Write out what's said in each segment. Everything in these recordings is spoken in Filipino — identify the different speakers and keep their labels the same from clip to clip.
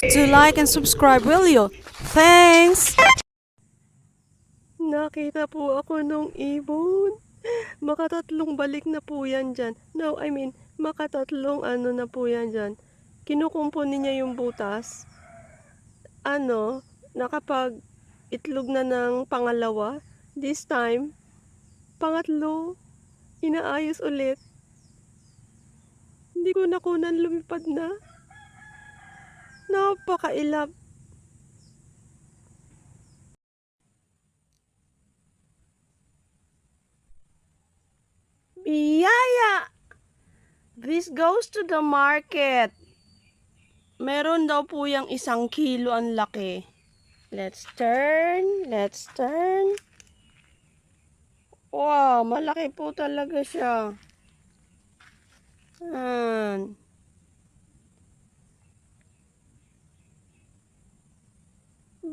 Speaker 1: To like and subscribe, will you? Thanks!
Speaker 2: Nakita po ako nung ibon. Makatatlong balik na po yan dyan. No, I mean, makatatlong ano na po yan dyan. Kinukumpuni niya yung butas. Ano, nakapag itlog na ng pangalawa. This time, pangatlo, inaayos ulit. Hindi ko nakunan, lumipad na. Napakailap. Biyaya! This goes to the market. Meron daw po yung 1 kilo, ang laki. Let's turn, let's turn. Wow, malaki po talaga siya. Yan.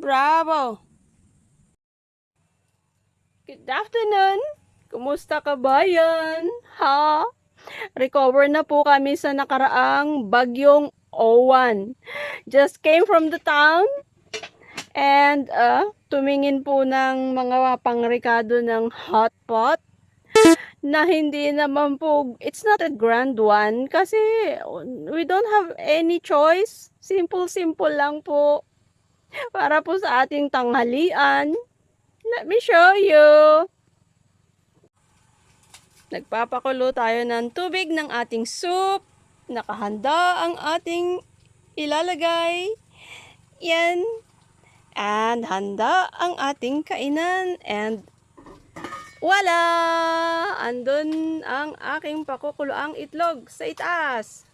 Speaker 2: Bravo! Good afternoon! Kumusta ka bayan? Ha? Recover na po kami sa nakaraang bagyong Owan. Just came from the town and tumingin po ng mga pangrekado ng hot pot na hindi naman po, it's not a grand one kasi we don't have any choice. Simple lang po para po sa ating tanghalian. Let me show you. Nagpapakulo tayo ng tubig ng ating soup. Nakahanda ang ating ilalagay. Yan. And handa ang ating kainan. And wala! Andun ang aking pakukuloang itlog sa itaas.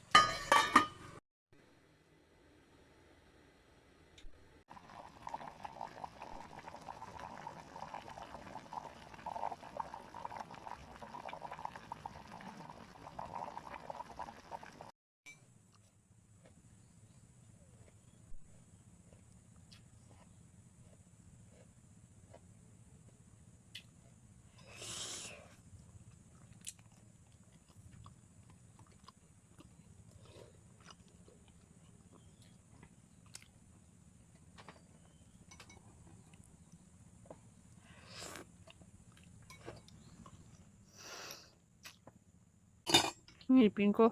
Speaker 2: Ngipin ko.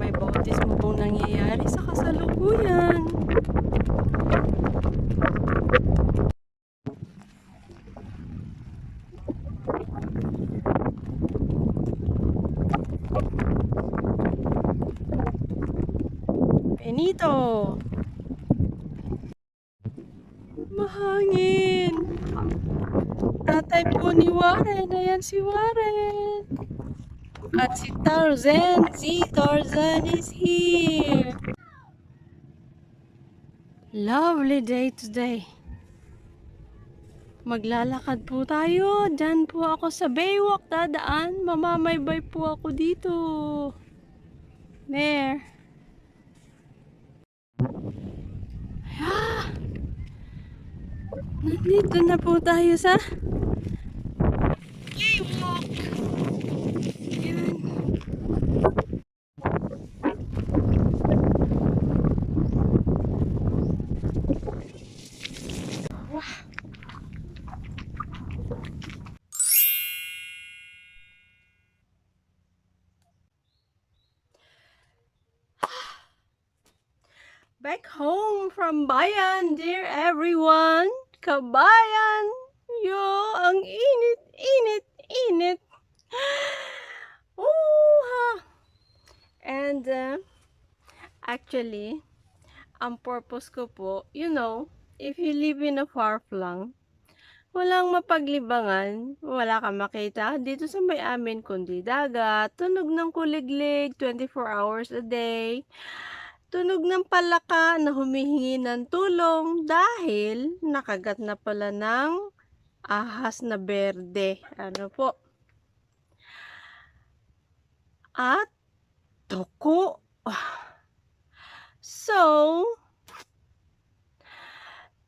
Speaker 2: May bautismo pong nangyayari sa kasalukuyan. Benito! Mahangin! Tatay po ni Warren. Ayan si Warren. At si Tarzan. Si Tarzan is here. Lovely day today. Maglalakad po tayo. Diyan po ako sa Baywalk dadaan. Mamamaybay po ako dito. There. Ah! Nandito na po tayo sa Baywalk. Yan. Back home from bayan, dear everyone. Kabayan, yo, ang init. Ha. And actually, ang purpose ko po, if you live in a far flung, walang mapaglibangan, wala kang makita dito sa may amin kundi dagat, tunog ng kuliglig 24 hours a day. Tunog ng palaka na humihingi ng tulong dahil nakagat na pala ng ahas na berde. Ano po? At tuko. So,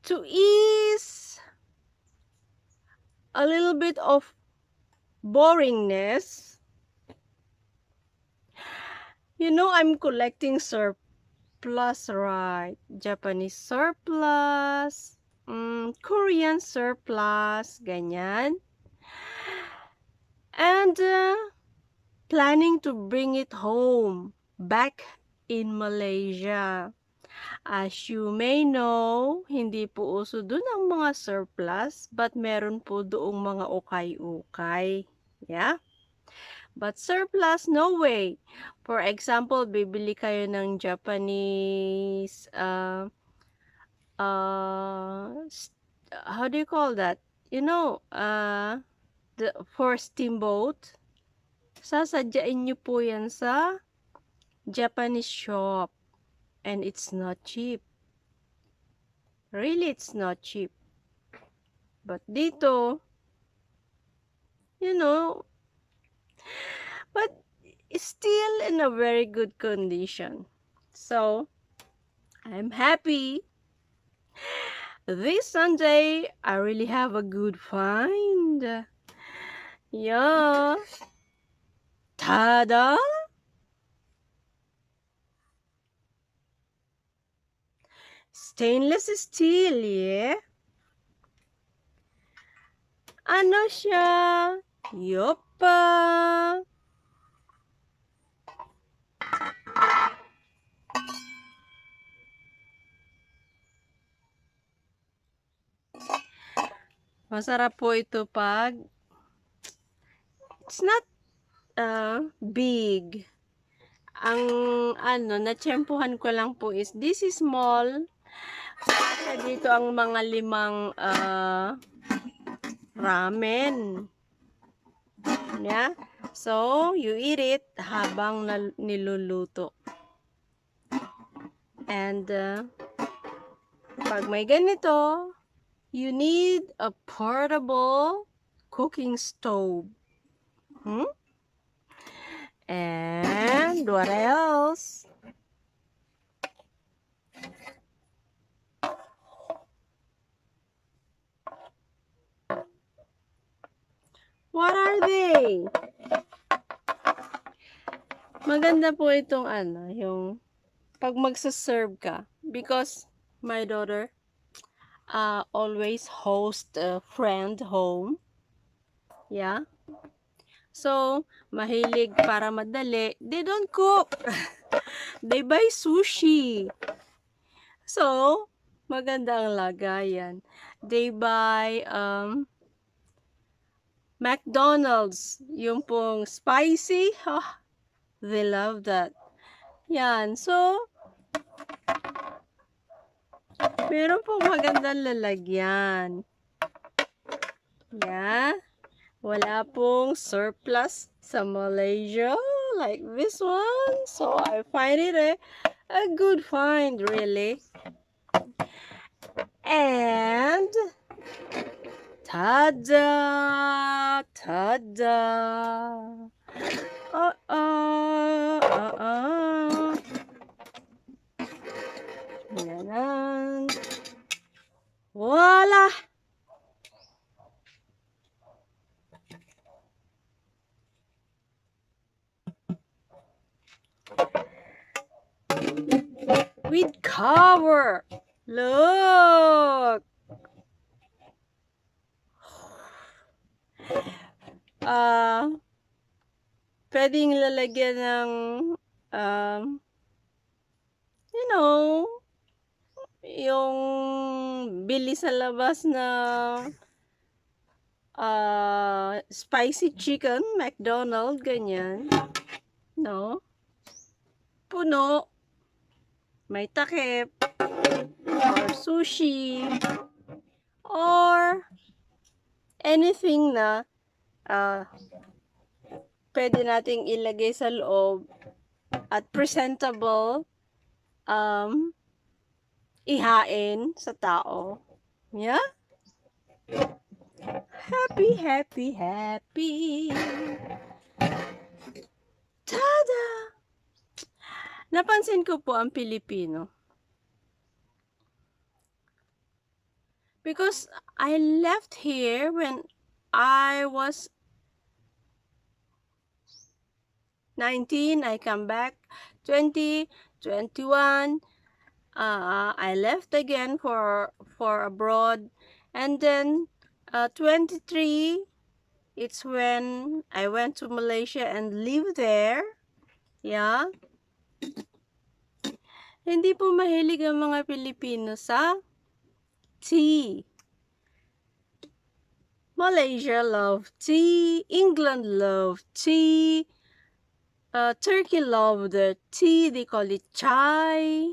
Speaker 2: to ease a little bit of boringness, You know, I'm collecting surplus, right? Japanese surplus, Korean surplus, ganyan. And planning to bring it home, back in Malaysia. As you may know, hindi po uso dun ang mga surplus, but meron po doong mga ukay-ukay. Yeah? But surplus, no way. For example, bibili kayo ng Japanese, how do you call that? You know, for steamboat, sasadyain nyo po yan sa Japanese shop. And it's not cheap. Really, it's not cheap. But dito, you know, but it's still in a very good condition. So, I'm happy. This Sunday, I really have a good find. Yeah. Tada! Stainless steel, yeah? Ano siya? Yopa! Masarap po ito pag it's not big. Ang natsyempohan ko lang po is this is small. Dito ang mga 5 ramen. Yeah? So, you eat it habang niluluto. And pag may ganito, you need a portable cooking stove. And what else? What are they? Maganda po itong yung pag magsaserve ka. Because my daughter always host a friend home. Yeah. So, mahilig para madali. They don't cook. They buy sushi. So, maganda ang lagayan. They buy McDonald's. Yung pong spicy. Oh, they love that. Yan. So, meron pong magandang lalagyan. Yeah. Wala pong surplus sa Malaysia like this one. So, I find it a good find, really. And, tada! Tada! Yan. Voila! With cover. Look. Pwedeng lalagyan ng you know, yung bili sa labas na spicy chicken, McDonald's, ganyan. No? Puno. May takip. Or sushi. Or anything na pwede nating ilagay sa loob at presentable ihain sa tao. Yeah? Happy, happy, happy. Tada! Napansin ko po ang Pilipino. Because I left here when I was 19, I come back 20, 21, I left again for abroad, and then 23, it's when I went to Malaysia and live there. Yeah. Hindi po mahilig ang mga Pilipino sa tea. Malaysia love tea, England love tea, Turkey love the tea, they call it chai.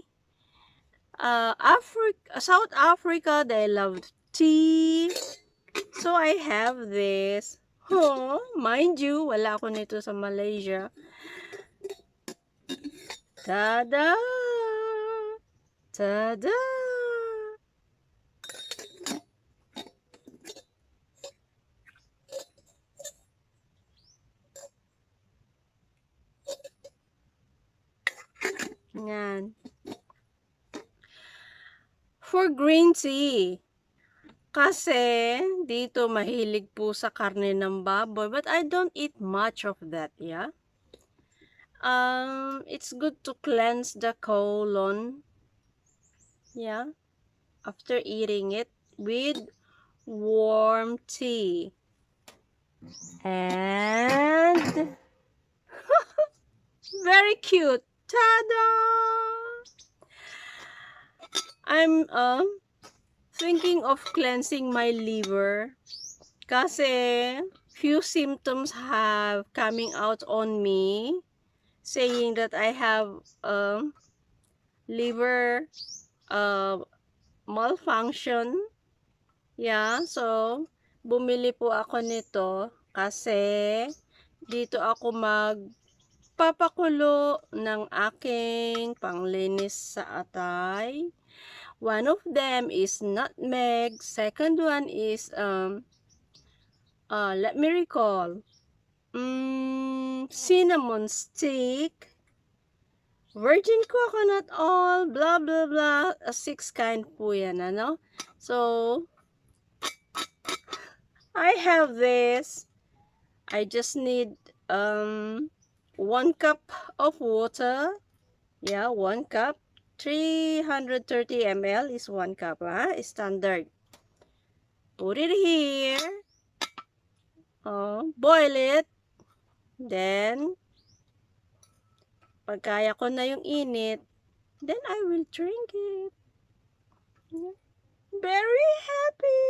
Speaker 2: South Africa, they love tea. So I have this. Oh, mind you, wala ako nito sa Malaysia. Tada! Tada! Yan. For green tea, kasi dito mahilig po sa karne ng baboy, but I don't eat much of that, yeah. It's good to cleanse the colon, yeah, after eating it with warm tea. And very cute. Tada! I'm thinking of cleansing my liver kasi few symptoms have coming out on me saying that I have liver malfunction. Yeah, so bumili po ako nito kasi dito ako magpapakulo ng aking panglinis sa atay. One of them is nutmeg, second one is let me recall, cinnamon stick, virgin coconut oil, blah blah blah, 6 kind po yan, ano? So I have this. I just need 1 cup of water. Yeah, 1 cup. 330 ml is 1 cup, standard. Put it here. Boil it. Then, pag kaya ko na yung init, then I will drink it. Very happy.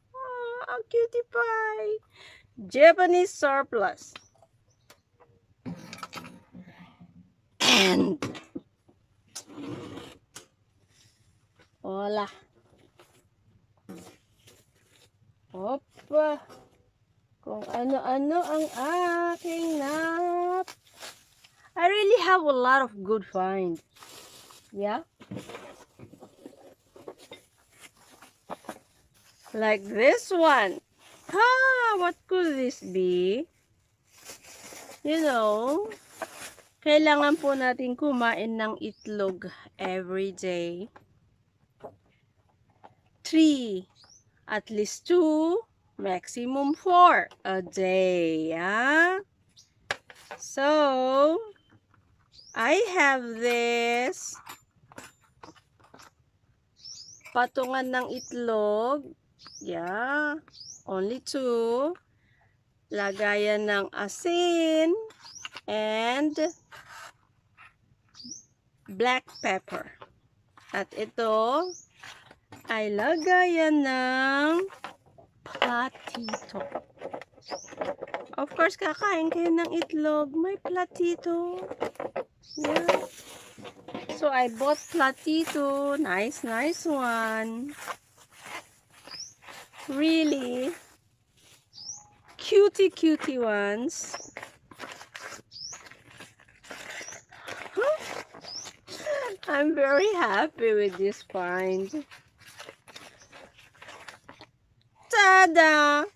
Speaker 2: Oh, cutie pie. Japanese surplus. And, hola. Opa. Kung ano-ano ang aking nap. I really have a lot of good find. Yeah. Like this one. What could this be? You know, kailangan po natin kumain ng itlog every day. 3, at least 2, maximum 4 a day, yeah? So, I have this patungan ng itlog, yeah, only 2, lagayan ng asin, and black pepper. At ito ay lagayan ng platito. Of course, kakain kayo ng itlog, may platito. Yeah. So, I bought platito. Nice one. Really cutie ones. I'm very happy with this find. Tada!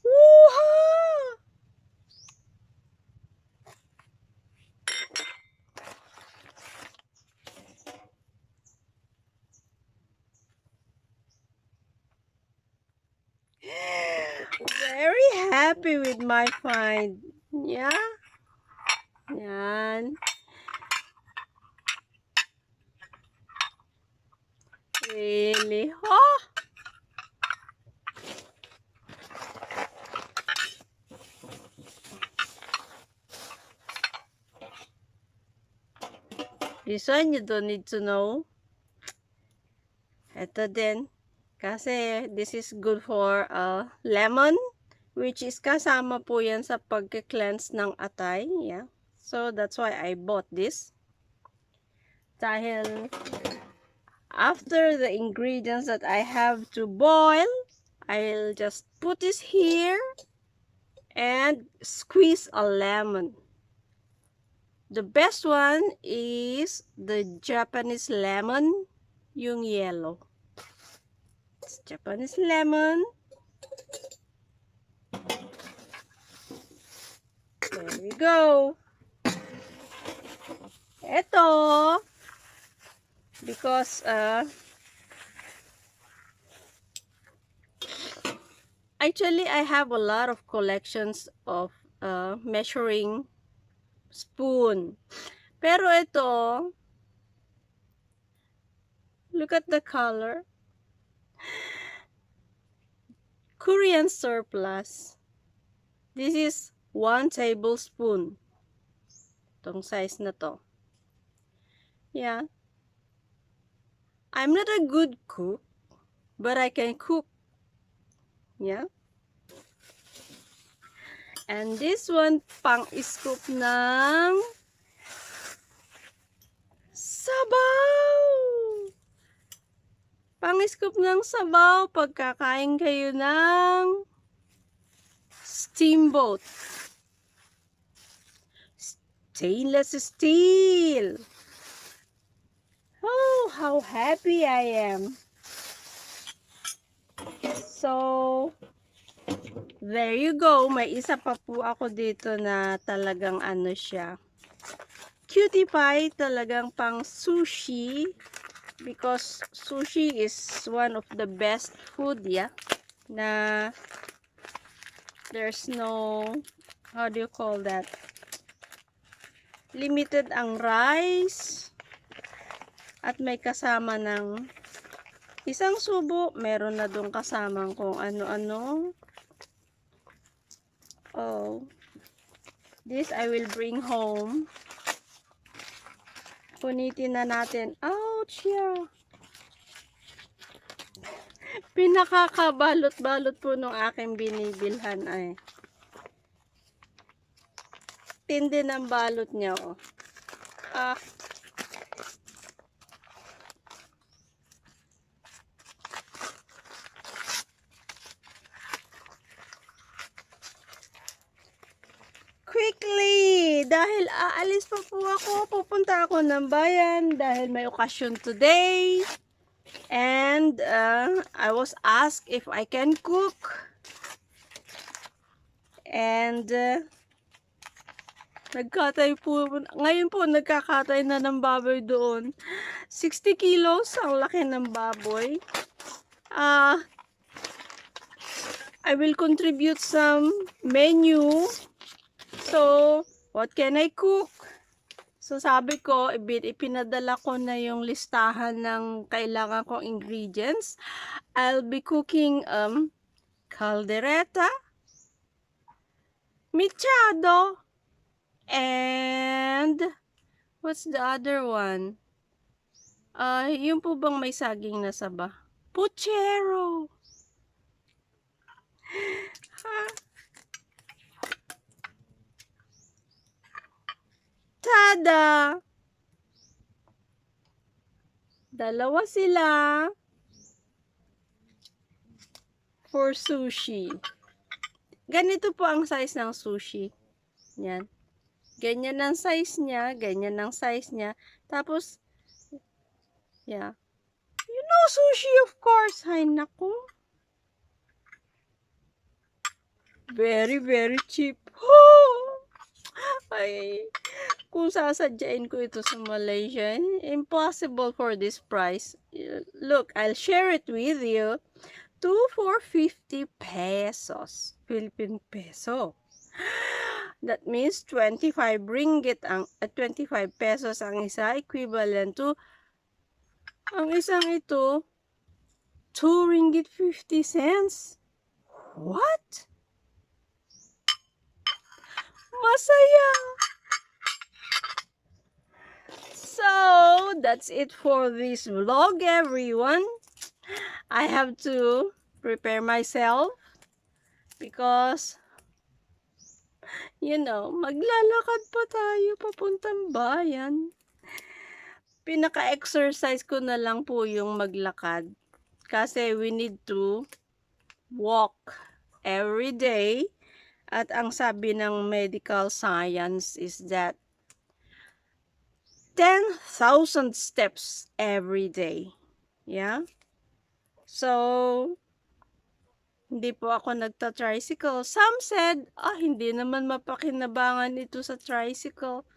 Speaker 2: Woo-ha! Very happy with my find. Yeah. Yan. Really? Oh! This one you don't need to know. Ito din. Kasi this is good for lemon, which is kasama po yan sa pagka-cleanse ng atay. Yeah. So that's why I bought this. Dahil after the ingredients that I have to boil, I'll just put this here and squeeze a lemon. The best one is the Japanese lemon, yung yellow. It's Japanese lemon. There we go. Ito, because actually I have a lot of collections of measuring spoon. Pero ito, look at the color. Korean surplus. This is 1 tablespoon. Itong size na to. Yeah. I'm not a good cook, but I can cook. Yeah. And this one, pang-scoop ng sabaw. Pang-scoop ng sabaw pagkakain kayo ng steamboat. Stainless steel. Oh, how happy I am. So, there you go. May isa pa po ako dito na talagang ano siya. Cutie pie, talagang pang sushi. Because sushi is one of the best food, yeah. Na there's no, how do you call that? Limited ang rice. At may kasama ng isang subo. Meron na dong kasamang kung ano-ano. Oh, this I will bring home. Punitin na natin. Ouch, yeah. Pinakakabalot-balot po nung aking binibilhan ay. Tindi ng balot niya, oh. Ah. Quickly! Dahil aalis pa po ako, pupunta ako ng bayan dahil may okasyon today. And I was asked if I can cook. And nagkatay po, ngayon po nagkakatay na ng baboy doon. 60 kilos, ang laki ng baboy. I will contribute some menu. So, what can I cook? So, sabi ko, ipinadala ko na yung listahan ng kailangan kong ingredients. I'll be cooking caldereta, mechado, and what's the other one? Yung po bang may saging na saba? Puchero! Tada! Dalawa sila for sushi. Ganito po ang size ng sushi. Yan. Ganyan ang size niya, ganyan ang size niya. Tapos, yeah. You know sushi, of course. Ay, naku. Very, very cheap. Ay, kung sasadyain ko ito sa Malaysia, impossible for this price. Look, I'll share it with you. 2 for 50 pesos. Philippine peso. That means 25 ringgit 25 pesos ang isa, equivalent to ang isang ito 2 ringgit 50 cents. What? Masaya. So, that's it for this vlog, everyone. I have to prepare myself because maglalakad pa tayo papuntang bayan. Pinaka-exercise ko na lang po yung maglakad kasi we need to walk every day. At ang sabi ng medical science is that 10,000 steps every day. Yeah? So, hindi po ako nagta-tricycle. Some said, hindi naman mapakinabangan ito sa tricycle.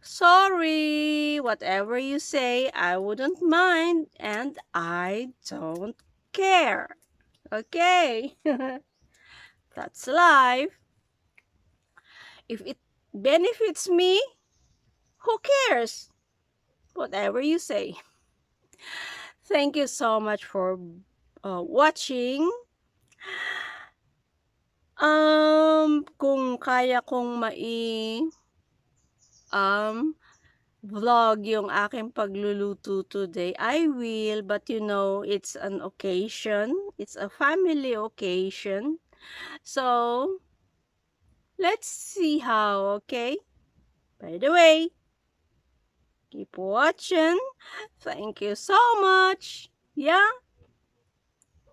Speaker 2: Sorry, whatever you say, I wouldn't mind and I don't care. Okay? That's life. If it benefits me, who cares? Whatever you say. Thank you so much for watching. Kung kaya kong vlog yung aking pagluluto today, I will, but it's an occasion. It's a family occasion. So, let's see how, okay? By the way, keep watching. Thank you so much. Yeah.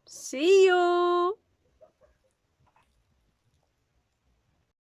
Speaker 2: See you.